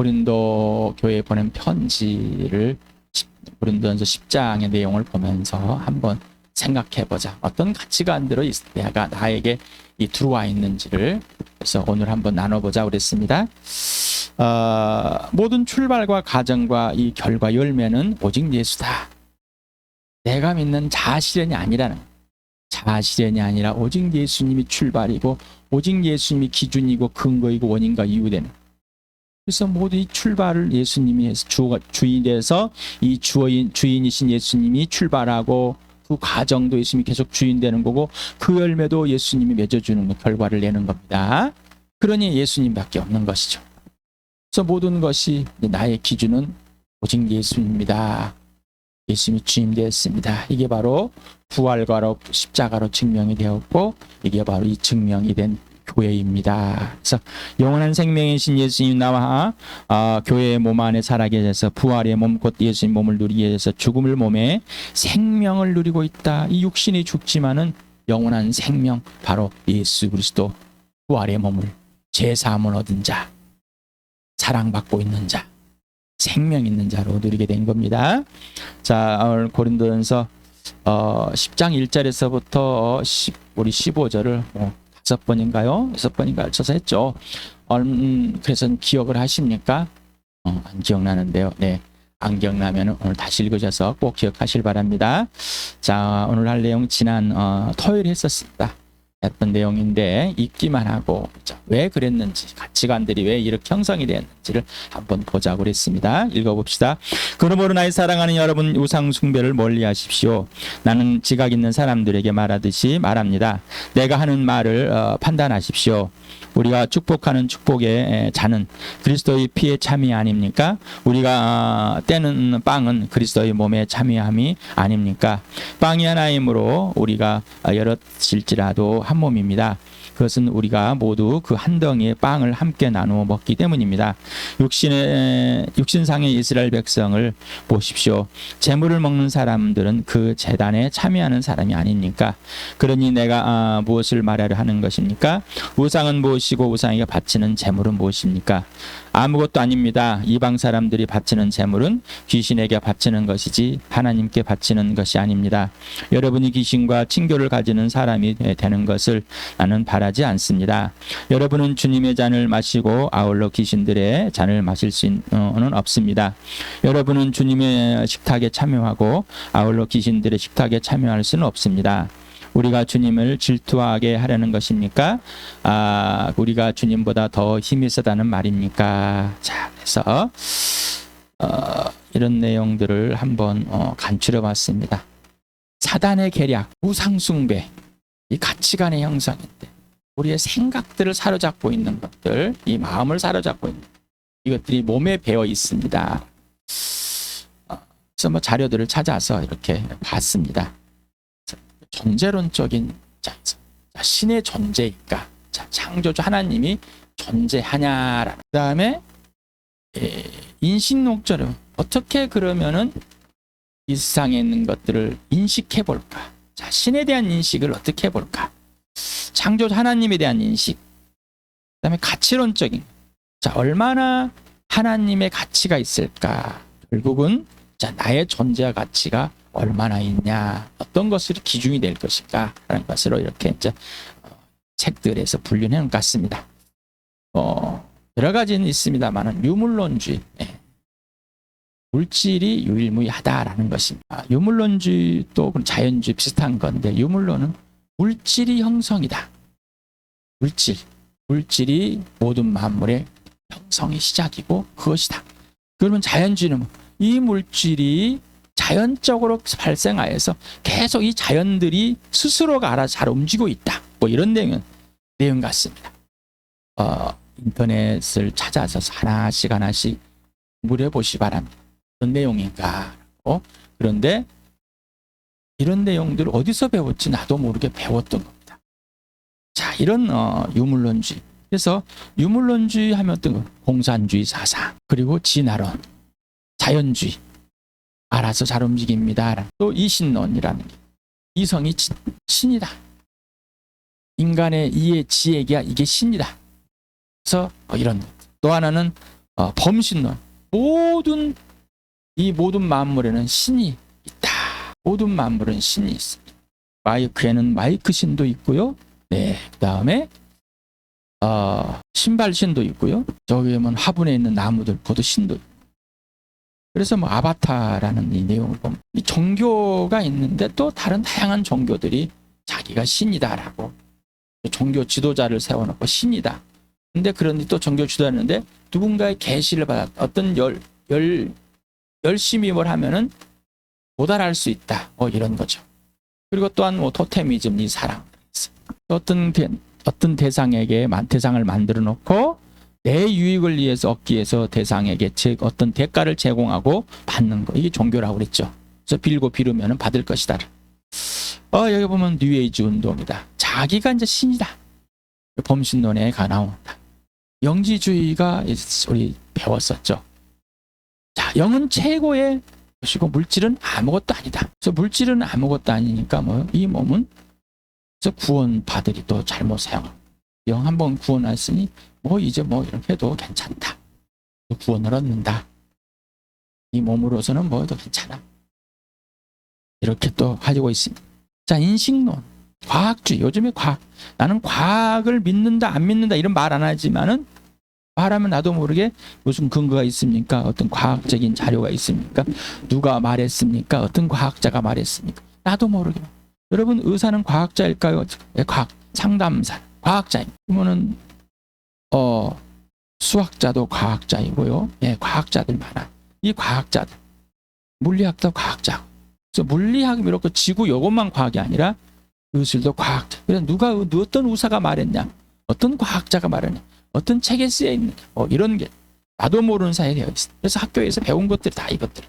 고린도 교회에 보낸 편지를 고린도전서 10장의 내용을 보면서 한번 생각해보자. 어떤 가치관들이 내가 나에게 들어와 있는지를. 그래서 오늘 한번 나눠보자 그랬습니다. 모든 출발과 과정과 이 결과 열매는 오직 예수다. 내가 믿는 자아실현이 아니라는, 자아실현이 아니라 오직 예수님이 출발이고 오직 예수님이 기준이고 근거이고 원인과 이유되는. 그래서 모두 이 출발을 예수님이 해서 주인이 돼서 이 주인이신 예수님이 출발하고 그 과정도 예수님이 계속 주인 되는 거고 그 열매도 예수님이 맺어주는 결과를 내는 겁니다. 그러니 예수님밖에 없는 것이죠. 그래서 모든 것이 나의 기준은 오직 예수님입니다. 예수님이 주인 되었습니다. 이게 바로 부활과로 십자가로 증명이 되었고 이게 바로 이 증명이 된 교회입니다. 그래서 영원한 생명이신 예수님 나와 교회의 몸 안에 살아계 해서 부활의 몸 곧 예수님 몸을 누리게 해서 죽음을 몸에 생명을 누리고 있다. 이 육신이 죽지만은 영원한 생명 바로 예수 그리스도 부활의 몸을 죄사함을 얻은 자, 사랑받고 있는 자, 생명 있는 자로 누리게 된 겁니다. 자, 오늘 고린도전서 10장 1절에서부터 우리 15절을 5번인가요? 6번인가 쳐서 했죠. 그래서 기억을 하십니까? 안 기억나는데요. 네, 안 기억나면 오늘 다시 읽으셔서 꼭 기억하실 바랍니다. 자, 오늘 할 내용 지난 토요일에 했었습니다. 했던 내용인데 읽기만 하고 왜 그랬는지, 가치관들이 왜 이렇게 형성이 되었는지를 한번 보자고 그랬습니다. 읽어봅시다. 그러므로 나의 사랑하는 여러분, 우상 숭배를 멀리하십시오. 나는 지각 있는 사람들에게 말하듯이 말합니다. 내가 하는 말을 판단하십시오. 우리가 축복하는 축복의 잔은 그리스도의 피의 참이 아닙니까? 우리가 떼는 빵은 그리스도의 몸의 참여함이 아닙니까? 빵이 하나이므로 우리가 여럿일지라도 한 몸입니다. 그것은 우리가 모두 그 한 덩이의 빵을 함께 나누어 먹기 때문입니다. 육신상의 이스라엘 백성을 보십시오. 제물을 먹는 사람들은 그 제단에 참여하는 사람이 아닙니까? 그러니 내가 무엇을 말하려 하는 것입니까? 우상은 무엇이고 우상에게 바치는 제물은 무엇입니까? 아무것도 아닙니다. 이방 사람들이 바치는 제물은 귀신에게 바치는 것이지 하나님께 바치는 것이 아닙니다. 여러분이 귀신과 친교를 가지는 사람이 되는 것을 나는 바라지 않습니다. 여러분은 주님의 잔을 마시고 아울러 귀신들의 잔을 마실 수는 없습니다. 여러분은 주님의 식탁에 참여하고 아울러 귀신들의 식탁에 참여할 수는 없습니다. 우리가 주님을 질투하게 하려는 것입니까? 우리가 주님보다 더 힘이 세다는 말입니까? 자, 그래서 이런 내용들을 한번 간추려 봤습니다. 사단의 계략, 우상숭배, 이 가치관의 형성인데 우리의 생각들을 사로잡고 있는 것들, 이 마음을 사로잡고 있는 이것들이 몸에 배어 있습니다. 그래서 자료들을 찾아서 이렇게 봤습니다. 존재론적인 신의 존재일까? 창조주 하나님이 존재하냐라는. 그 다음에 인식론적으로 어떻게 그러면은 이 세상에 있는 것들을 인식해 볼까? 신에 대한 인식을 어떻게 해볼까? 창조주 하나님에 대한 인식. 그 다음에 가치론적인. 얼마나 하나님의 가치가 있을까? 결국은 나의 존재와 가치가 얼마나 있냐, 어떤 것이 기준이 될 것인가 라는 것으로 이렇게 책들에서 분류해 놓은 것 같습니다. 여러 가지는 있습니다만 유물론주의, 물질이 유일무이하다라는 것입니다. 유물론주의도 자연주의 비슷한 건데 유물론은 물질이 형성이다. 물질이 모든 만물의 형성의 시작이고 그것이다. 그러면 자연주의는 이 물질이 자연적으로 발생하여서 계속 이 자연들이 스스로가 알아서 잘 움직이고 있다. 이런 내용 같습니다. 인터넷을 찾아서 하나씩 공부를 해보시기 바랍니다. 어떤 내용인가. 그런데 이런 내용들을 어디서 배웠지 나도 모르게 배웠던 겁니다. 자, 이런 유물론주의. 그래서 유물론주의 하면 어떤 거? 공산주의 사상, 그리고 진화론, 자연주의. 알아서 잘 움직입니다. 또 이신론이라는 게 이성이 신이다. 인간의 이해 지혜가 이게 신이다. 그래서 이런 것. 또 하나는 범신론. 이 모든 만물에는 신이 있다. 모든 만물은 신이 있습니다. 마이크에는 마이크 신도 있고요. 네, 그 다음에 신발 신도 있고요. 저기 보면 화분에 있는 나무들 그것도 신도 있고. 그래서 뭐 아바타라는 이 내용을 보면 이 종교가 있는데 또 다른 다양한 종교들이 자기가 신이다라고 종교 지도자를 세워놓고 신이다. 근데 그런데 또 종교 지도자는데 누군가의 계시를 받아 어떤 열심히 뭘 하면은 도달할 수 있다. 이런 거죠. 그리고 또한 뭐 토테미즘, 이 사랑. 어떤 대상에게 대상을 만들어 놓고 내 유익을 위해서 얻기 위해서 대상에게 어떤 대가를 제공하고 받는 거. 이게 종교라고 그랬죠. 그래서 빌고 비르면 받을 것이다. 여기 보면 뉴에이지 운동이다. 자기가 이제 신이다. 범신론에 나온다. 영지주의가 우리 배웠었죠. 자, 영은 최고의 것이고 물질은 아무것도 아니다. 그래서 물질은 아무것도 아니니까 이 몸은 그래서 구원 받으리 또 잘못 사용하고 영 한번 구원했으니 이제 이렇게 해도 괜찮다. 구원을 얻는다. 이 몸으로서는 또 괜찮아. 이렇게 또 가지고 있습니다. 자, 인식론, 과학주의. 요즘에 나는 과학을 믿는다 안 믿는다 이런 말 안 하지만은 말하면 나도 모르게 무슨 근거가 있습니까? 어떤 과학적인 자료가 있습니까? 누가 말했습니까? 어떤 과학자가 말했습니까? 나도 모르게. 여러분, 의사는 과학자일까요? 상담사, 과학자입니다. 그러면은 수학자도 과학자이고요. 과학자들 많아. 이 과학자들, 물리학도 과학자. 그래서 물리학 이렇게 지구 요것만 과학이 아니라 의술도 과학자. 그래서 어떤 의사가 말했냐? 어떤 과학자가 말했냐? 어떤 책에 쓰여 있는 이런 게 나도 모르는 사이에 되어 있어. 그래서 학교에서 배운 것들이 다 이것들.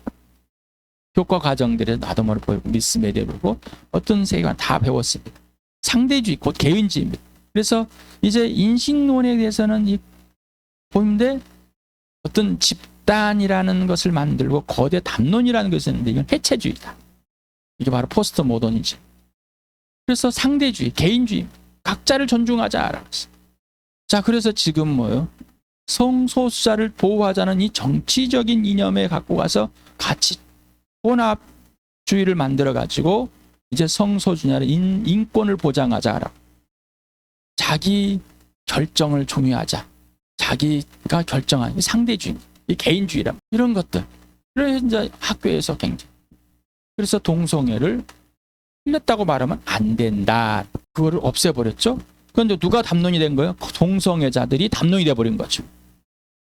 교과 과정들에서 나도 모르고 믿음에 대고 어떤 세계관 다 배웠습니다. 상대주의 곧 개인주의입니다. 그래서 이제 인식론에 대해서는 보는데 어떤 집단이라는 것을 만들고 거대 담론이라는 것이 있는데 이건 해체주의다. 이게 바로 포스트 모더니즘. 그래서 상대주의, 개인주의, 각자를 존중하자라고 했어요. 자, 그래서 지금 성소수자를 보호하자는 이 정치적인 이념에 갖고 가서 같이 혼합주의를 만들어 가지고 이제 성소수자의 인권을 보장하자라고. 자기 결정을 중요하자. 자기가 결정한 상대주의, 이 개인주의라 이런 것들. 그래서 이제 학교에서 굉장히. 그래서 동성애를 틀렸다고 말하면 안 된다. 그거를 없애버렸죠. 그런데 누가 담론이 된 거예요? 동성애자들이 담론이 돼버린 거죠.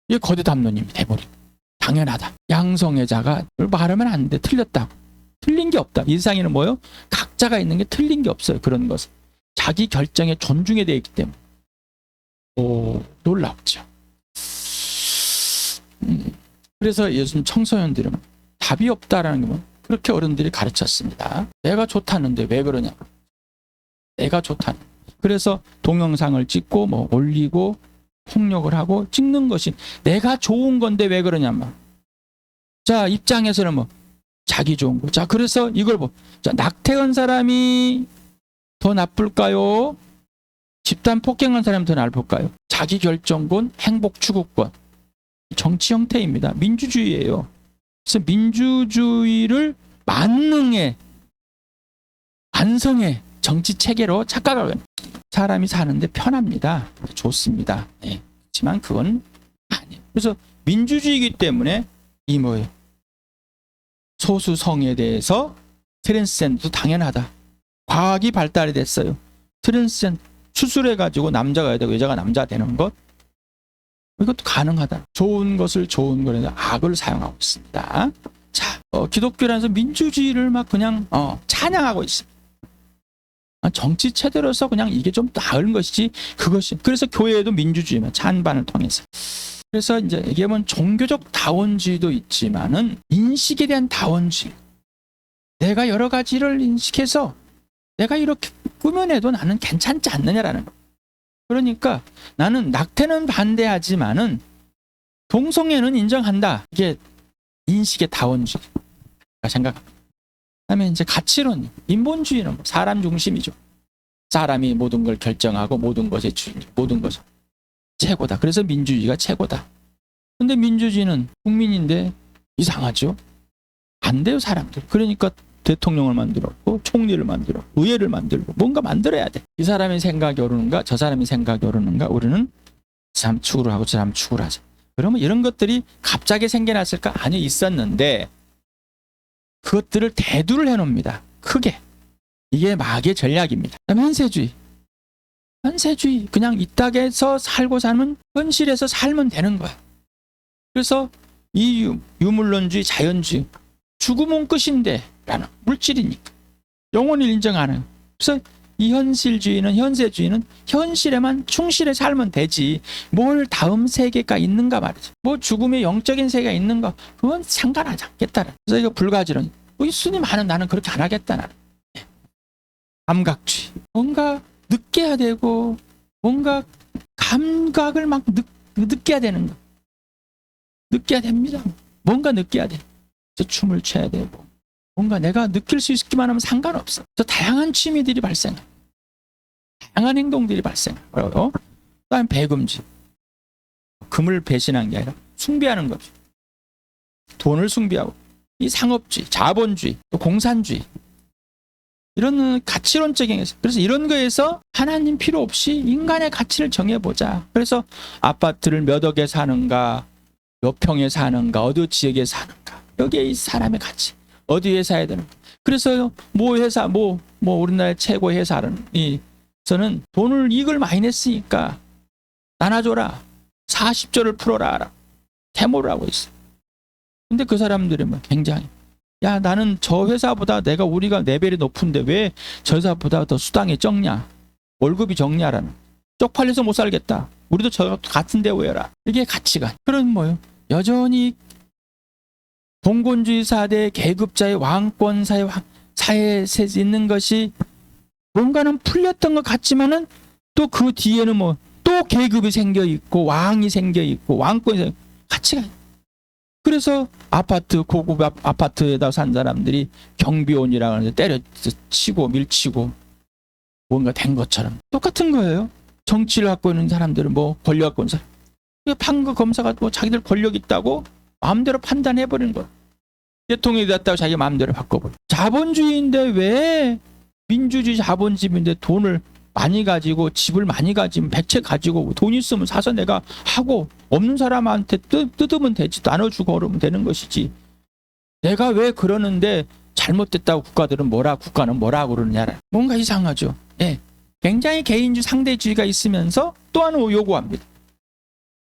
이게 거대 담론이 돼버린. 당연하다. 양성애자가 말하면 안 돼. 틀렸다고. 틀린 게 없다. 이 세상에는 뭐예요? 각자가 있는 게 틀린 게 없어요. 그런 것은. 자기 결정에 존중에 되어 있기 때문에. 놀랍죠. 그래서 요즘 청소년들은 답이 없다라는 건 그렇게 어른들이 가르쳤습니다. 내가 좋다는데 왜 그러냐. 내가 좋다는. 그래서 동영상을 찍고 올리고 폭력을 하고 찍는 것이 내가 좋은 건데 왜 그러냐면. 자, 입장에서는 자기 좋은 거. 자, 그래서 이걸 자, 낙태한 사람이 더 나쁠까요? 집단 폭행한 사람이 더 나쁠까요? 자기 결정권, 행복 추구권. 정치 형태입니다. 민주주의예요. 그래서 민주주의를 만능의 완성의 정치 체계로 착각을 해요. 사람이 사는데 편합니다. 좋습니다. 네. 그렇지만 그건 아니에요. 그래서 민주주의이기 때문에 소수성에 대해서 트랜스젠더도 당연하다. 과학이 발달이 됐어요. 트랜스젠더 수술해가지고 남자가 되고 여자가 남자가 되는 것, 이것도 가능하다. 좋은 것을 좋은 거라서 악을 사용하고 있습니다. 자, 기독교라서 민주주의를 막 그냥 찬양하고 있습니다. 정치 체제로서 그냥 이게 좀 나은 것이지 그것이. 그래서 교회에도 민주주의만 찬반을 통해서. 그래서 이제 이게 종교적 다원주의도 있지만은 인식에 대한 다원주의. 내가 여러 가지를 인식해서 내가 이렇게 꾸며내도 나는 괜찮지 않느냐라는 거. 그러니까 나는 낙태는 반대하지만은 동성애는 인정한다. 이게 인식의 다원주의가 생각합니다. 그다음에 이제 가치론, 인본주의는 사람 중심이죠. 사람이 모든 걸 결정하고 모든 것의 모든 것은 최고다. 그래서 민주주의가 최고다. 근데 민주주의는 국민인데 이상하죠? 안 돼요, 사람들. 그러니까 대통령을 만들었고 총리를 만들었고 의회를 만들고 뭔가 만들어야 돼. 이 사람의 생각이 오르는가 저 사람의 생각이 오르는가 우리는 저 사람 추구를 하고 저 사람 추구를 하자. 그러면 이런 것들이 갑자기 생겨났을까? 아니요, 있었는데 그것들을 대두를 해놓습니다. 크게. 이게 마귀의 전략입니다. 그다음에 현세주의. 현세주의. 그냥 이 땅에서 살고 살면 현실에서 살면 되는 거야. 그래서 이 유물론주의, 자연주의. 죽음은 끝인데 라는 물질이니까 영혼을 인정하는. 그래서 이 현실주의는 현세주의는 현실에만 충실해 살면 되지 뭘 다음 세계가 있는가 말이죠. 뭐 죽음의 영적인 세계가 있는가 그건 상관하지 않겠다는. 그래서 이거 불가지론. 이 스님 하는 나는 그렇게 안 하겠다 나는. 감각주의. 뭔가 느껴야 되고 뭔가 감각을 막 느껴야 되는 거. 느껴야 됩니다. 뭔가 느껴야 돼. 춤을 춰야 되고 뭔가 내가 느낄 수 있기만 하면 상관없어. 그래서 다양한 취미들이 발생해. 다양한 행동들이 발생해. 그다음에 배금지. 금을 배신한 게 아니라 숭배하는 거죠. 돈을 숭배하고 이 상업주의, 자본주의, 또 공산주의 이런 가치론적인 그래서 이런 거에서 하나님 필요 없이 인간의 가치를 정해보자. 그래서 아파트를 몇 억에 사는가 몇 평에 사는가 어느 지역에 사는가 여기에 이 사람의 가치 어디 회사에 되는. 그래서 뭐 회사 뭐 우리나라의 최고 회사는 저는 돈을 이익을 많이 냈으니까 나눠줘라 40조를 풀어라 데모를 하고 있어. 근데 그 사람들은 뭐 굉장히 야 나는 저 회사보다 우리가 레벨이 높은데 왜 저 회사보다 더 수당이 적냐 월급이 적냐라는. 쪽팔려서 못 살겠다. 우리도 저 같은 데 오여라. 이게 가치관. 그런 뭐요 여전히 봉건주의 사대 계급자의 왕권사회 사회에 있는 것이 뭔가는 풀렸던 것 같지만은 또 그 뒤에는 뭐 또 계급이 생겨 있고 왕이 생겨 있고 왕권이 생겨 가치가. 그래서 아파트 고급 아파트에다 산 사람들이 경비원이라고 하는데 때려치고 밀치고 뭔가 된 것처럼 똑같은 거예요. 정치를 갖고 있는 사람들은 뭐 권력 갖고 있는 사람. 판거 검사가 뭐 자기들 권력 있다고 마음대로 판단해버리는 거야. 대통령이 됐다고 자기 마음대로 바꿔버려. 자본주의인데 왜 민주주의 자본주의인데 돈을 많이 가지고 집을 많이 가지면 백채 가지고 돈 있으면 사서 내가 하고 없는 사람한테 뜯으면 되지 나눠주고 그러면 되는 것이지. 내가 왜 그러는데 잘못됐다고 국가는 뭐라 그러느냐. 뭔가 이상하죠. 예, 굉장히 개인주의 상대주의가 있으면서 또 하나 요구합니다.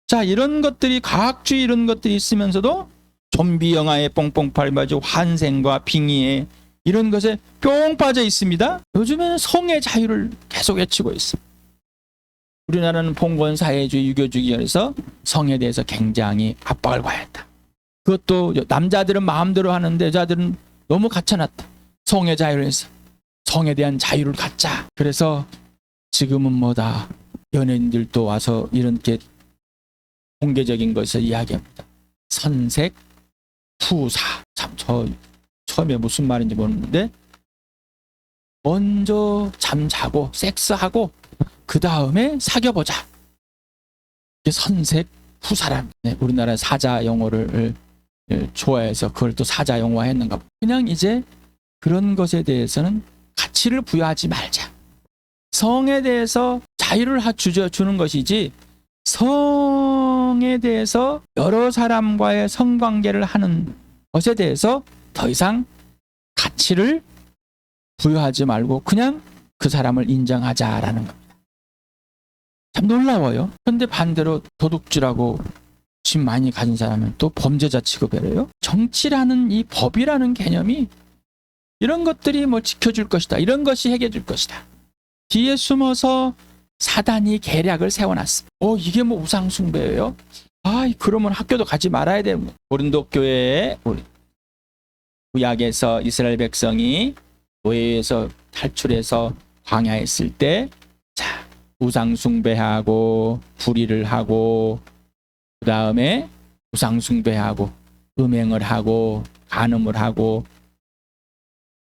자 이런 것들이 과학주의 이런 것들이 있으면서도 좀비 영화에 뽕뽕 빠져 환생과 빙의에 이런 것에 뿅 빠져 있습니다. 요즘에는 성의 자유를 계속 외치고 있어. 우리나라는 봉건사회주의 유교주의에서 성에 대해서 굉장히 압박을 가했다. 그것도 남자들은 마음대로 하는데 여자들은 너무 갖춰놨다. 성의 자유를 해서 성에 대한 자유를 갖자. 그래서 지금은 뭐다 연예인들도 와서 이렇게 공개적인 것을 이야기합니다. 선색 푸사. 참 저 처음에 무슨 말인지 모르는데 먼저 잠자고 섹스하고 그 다음에 사귀어보자. 이게 선색 푸사란. 네, 우리나라 사자 영어를 좋아해서 그걸 또 사자 영어화했는가. 그냥 이제 그런 것에 대해서는 가치를 부여하지 말자. 성에 대해서 자유를 주는 것이지 성에 대해서 여러 사람과의 성관계를 하는 것에 대해서 더 이상 가치를 부여하지 말고 그냥 그 사람을 인정하자라는 겁니다. 참 놀라워요. 그런데 반대로 도둑질하고 집 많이 가진 사람은 또 범죄자 취급해요. 정치라는 이 법이라는 개념이 이런 것들이 뭐 지켜줄 것이다. 이런 것이 해결줄 것이다. 뒤에 숨어서 사단이 계략을 세워놨습니다. 이게 뭐 우상숭배예요? 그러면 학교도 가지 말아야 돼요. 고린도 교회에 구약에서 이스라엘 백성이 노예에서 탈출해서 광야에 있을 때 우상숭배하고 불의를 하고 그 다음에 우상숭배하고 음행을 하고 간음을 하고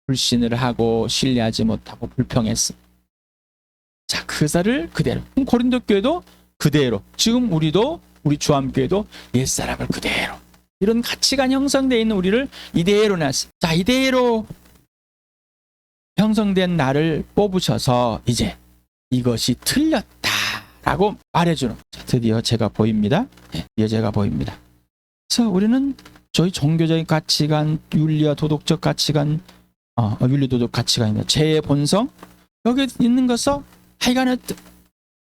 불신을 하고 신뢰하지 못하고 불평했습니다. 그 사를 그대로 고린도 교회도 그대로 지금 우리도 우리 주암교회도 옛사람을 그대로 이런 가치관 형성되어 있는 우리를 이대로 놨습니다. 자, 이대로 형성된 나를 뽑으셔서 이제 이것이 틀렸다라고 말해주는. 자, 드디어 제가 보입니다. 드디어 제가 보입니다. 그래서 우리는 저희 종교적인 가치관, 윤리와 도덕적 가치관, 윤리 도덕 가치관입니다. 제 본성 여기 있는 것을 하여간에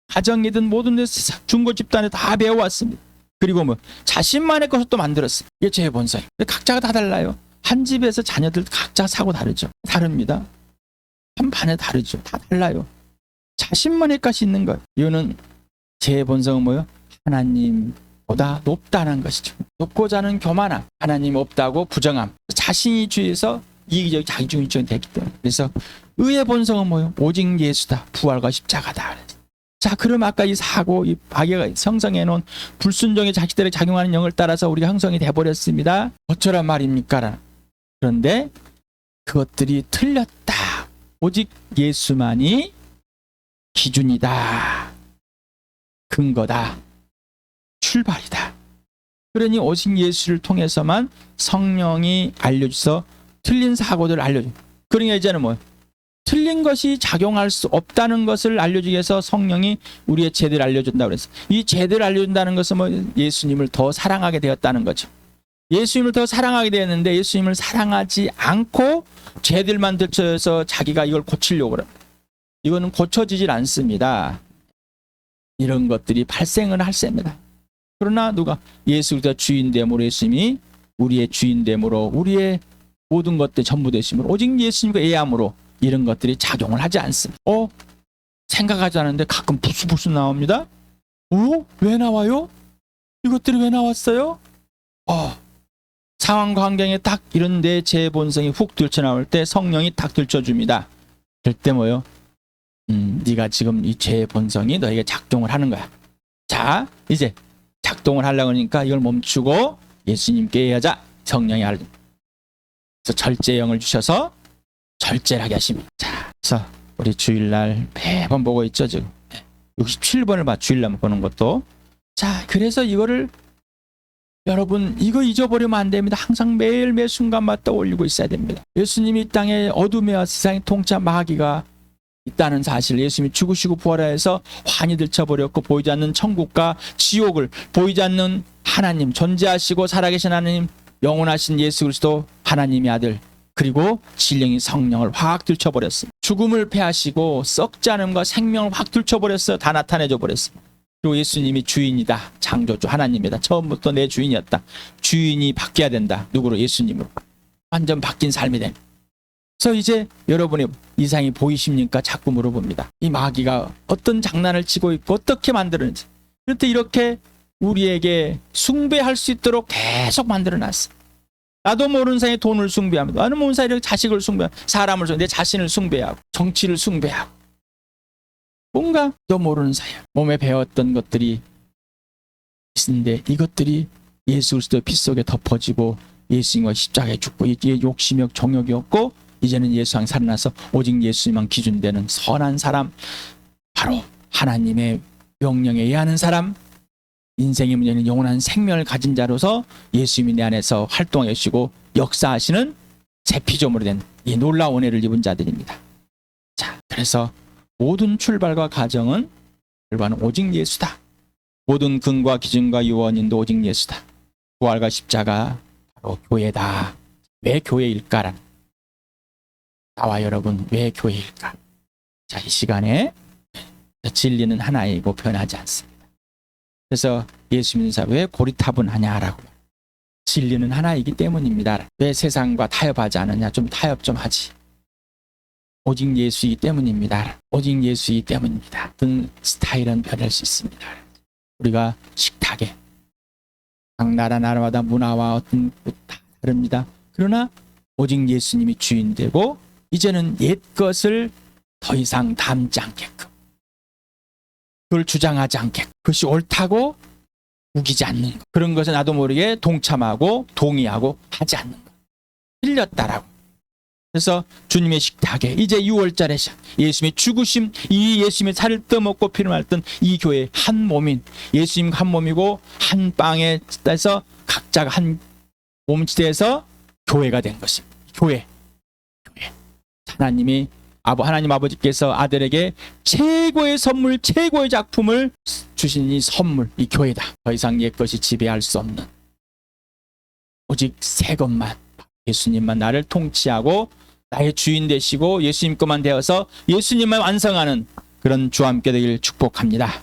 가정이든 모든 데서 중고 집단에 다 배워왔습니다. 그리고 뭐 자신만의 것을 또 만들었어요. 이게 제 본성이에요. 각자가 다 달라요. 한 집에서 자녀들 각자 사고 다르죠. 다릅니다. 한 반에 다르죠. 다 달라요. 자신만의 것이 있는 거예요. 이거는 제 본성은 뭐예요? 하나님보다 높다는 것이죠. 높고자 하는 교만함, 하나님 없다고 부정함, 자신이 주에서 이기적인 자기중심적이 됐기 때문에. 그래서 의의 본성은 뭐예요? 오직 예수다. 부활과 십자가다. 자, 그럼 아까 이 사고, 이 마귀가 형성해 놓은 불순종의 자식들에게 작용하는 영을 따라서 우리가 형성이 돼버렸습니다. 어쩌란 말입니까? 그런데 그것들이 틀렸다. 오직 예수만이 기준이다. 근거다. 출발이다. 그러니 오직 예수를 통해서만 성령이 알려줘서 틀린 사고들을 알려줘. 그러니까 이제는 뭐예요? 틀린 것이 작용할 수 없다는 것을 알려주기 위해서 성령이 우리의 죄들을 알려준다고 그랬어요. 이 죄들을 알려준다는 것은 뭐 예수님을 더 사랑하게 되었다는 거죠. 예수님을 더 사랑하게 되었는데 예수님을 사랑하지 않고 죄들만 들춰서 자기가 이걸 고치려고 그래요. 이거는 고쳐지질 않습니다. 이런 것들이 발생을 할 셈입니다. 그러나 누가 예수 그리스도 주인됨으로 예수님이 우리의 주인됨으로 우리의 모든 것들 전부 되심으로 오직 예수님과 예함으로 이런 것들이 작용을 하지 않습니다. 생각하지 않았는데 가끔 부수부수 나옵니다. 왜 나와요? 이것들이 왜 나왔어요? 상황과 환경에 딱 이런 데 제 본성이 훅 들쳐나올 때 성령이 딱 들쳐줍니다. 그럴 때 뭐요? 네가 지금 이 제 본성이 너에게 작동을 하는 거야. 자, 이제 작동을 하려고 하니까 이걸 멈추고 예수님께 예하자. 성령이 알려. 그래서 절제영을 주셔서 절제를 하게 하십니다. 자, 그래서 우리 주일날 매번 보고 있죠, 지금. 67번을 봐, 주일날 보는 것도. 자, 그래서 이거를 여러분 이거 잊어버리면 안 됩니다. 항상 매일매일 순간마다 떠올리고 있어야 됩니다. 예수님이 이 땅에 어둠의 세상에 통치 마귀가 있다는 사실, 예수님이 죽으시고 부활하여서 환히 들쳐버렸고 보이지 않는 천국과 지옥을, 보이지 않는 하나님, 존재하시고 살아계신 하나님, 영원하신 예수 그리스도 하나님의 아들, 그리고 진령이 성령을 확 들쳐버렸습니다. 죽음을 패하시고 썩지 않음과 생명을 확 들쳐버렸어요. 다 나타내줘 버렸습니다. 그리고 예수님이 주인이다. 창조주 하나님이다. 처음부터 내 주인이었다. 주인이 바뀌어야 된다. 누구로? 예수님으로. 완전 바뀐 삶이 됩니다. 그래서 이제 여러분의 이상이 보이십니까? 자꾸 물어봅니다. 이 마귀가 어떤 장난을 치고 있고 어떻게 만들었는지. 그때 이렇게 우리에게 숭배할 수 있도록 계속 만들어놨어요. 나도 모르는 사이에 돈을 숭배하고, 나도 모르는 사이에 자식을 숭배하고, 사람을 숭배하고, 내 자신을 숭배하고, 정치를 숭배하고, 뭔가 또 모르는 사이에 몸에 배웠던 것들이 있는데 이것들이 예수 그리스도의 피 속에 덮어지고 예수님과 십자가에 죽고 이게 욕심이 정욕이었고 이제는 예수왕 살아나서 오직 예수님만 기준되는 선한 사람, 바로 하나님의 명령에 의하는 사람, 인생의 문제는 영원한 생명을 가진 자로서 예수님이 내 안에서 활동해 주시고 역사하시는 새 피조물이 된 이 놀라운 은혜를 입은 자들입니다. 자, 그래서 모든 출발과 가정은 오직 예수다. 모든 근과 기준과 유언인도 오직 예수다. 부활과 십자가 바로 교회다. 왜 교회일까라는, 나와 여러분 왜 교회일까? 자, 이 시간에 진리는 하나이고 변하지 않습니다. 그래서 예수 믿는 사람 왜 고리타분하냐라고. 진리는 하나이기 때문입니다. 왜 세상과 타협하지 않느냐? 좀 타협 좀 하지. 오직 예수이기 때문입니다. 오직 예수이기 때문입니다. 등 스타일은 변할 수 있습니다. 우리가 식탁에 각 나라마다 문화와 어떤 다 다릅니다. 그러나 오직 예수님이 주인 되고 이제는 옛 것을 더 이상 담지 않게끔, 그걸 주장하지 않게끔, 그것이 옳다고 우기지 않는 것, 그런 것에 나도 모르게 동참하고 동의하고 하지 않는 것, 틀렸다라고 그래서 주님의 식탁에 이제 6월달에 예수님의 죽으심, 이 예수님의 살을 떠먹고 피를 말던 이 교회 한 몸인 예수님 한 몸이고 한 빵에 따라서 각자가 한 몸지대에서 교회가 된 것입니다. 교회. 하나님 아버지께서 아들에게 최고의 선물, 최고의 작품을 주신 이 선물, 이 교회다. 더 이상 옛것이 지배할 수 없는 오직 새 것만, 예수님만 나를 통치하고 나의 주인 되시고 예수님 것만 되어서 예수님만 완성하는 그런 주와 함께 되기를 축복합니다.